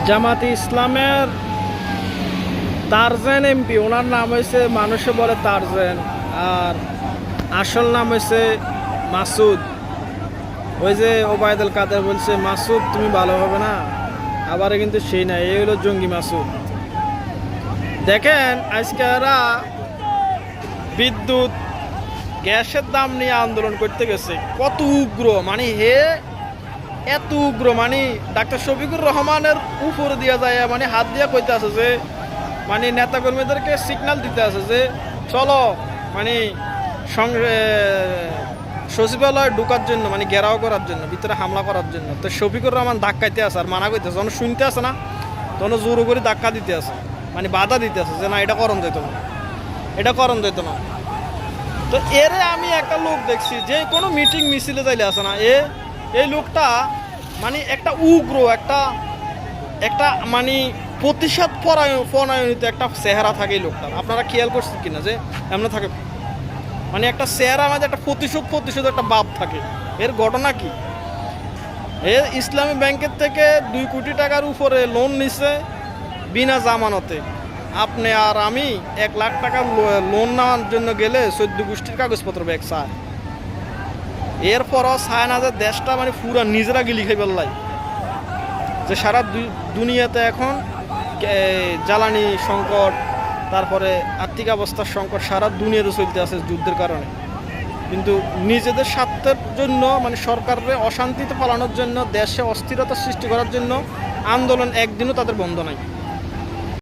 জামাতে ইসলামের তারজান এমপি, ওনার নাম হয়েছে মানুষে বলে তারজান, আর আসল নাম হয়েছে মাসুদ। ওই যে ওবায়দুল কাদের বলছে মাসুদ তুমি ভালো হবে না, আবারে কিন্তু সেই না, এই হলো জঙ্গি মাসুদ। দেখেন আজকে এরা বিদ্যুৎ গ্যাসের দাম নিয়ে আন্দোলন করতে গেছে, কত উগ্র, মানে এত উগ্র, মানে ডাক্তার শফিকুর রহমানের উপরে দিয়া যায়, মানে হাত দিয়া কইতে আছে যে, মানে নেতাকর্মীদেরকে সিগন্যাল দিতে আছে যে চলো, মানে সচিবালয়ে ঢুকার জন্য, মানে ঘেরাও করার জন্য, ভিতরে হামলা করার জন্য। তো শফিকুর রহমান ধাক্কাইতে আছে আর মানা করতেছে, যখন শুনতে আছে না তখন জোর করে ধাক্কা দিতে আছে, মানে বাধা দিতে আছে যে না এটা করণ যেত না, এটা করণ যেত না। তো এরে আমি একটা লোক দেখছি যে কোনো মিটিং মিছিলে যাইলে আছে না, এই লোকটা মানে একটা উগ্র, একটা মানে প্রতিশোধ পরায়ণিত একটা চেহারা থাকে এই লোকটার। আপনারা খেয়াল করছেন কিনা যে এমন থাকে, মানে একটা চেহারা মাঝে একটা প্রতিশোধ একটা ভাব থাকে। এর ঘটনা কি, ইসলামী ব্যাংকের থেকে 2 কোটি টাকার উপরে লোন নিছে বিনা জামানতে। আপনি আর আমি 1 লাখ টাকার লোন নেওয়ার জন্য গেলে 14 গোষ্ঠীর কাগজপত্র ব্যাগ চায়। এরপরও চায় না যে দেশটা মানে পুরা নিজেরা গিলি খাই পেলাই, যে সারা দুনিয়াতে এখন জ্বালানি সংকট, তারপরে আর্থিক অবস্থার সংকট সারা দুনিয়াতে চলতে আছে যুদ্ধের কারণে। কিন্তু নিজেদের স্বার্থের জন্য, মানে সরকারের অশান্তিতে পালানোর জন্য, দেশে অস্থিরতা সৃষ্টি করার জন্য আন্দোলন একদিনও তাদের বন্ধ নাই।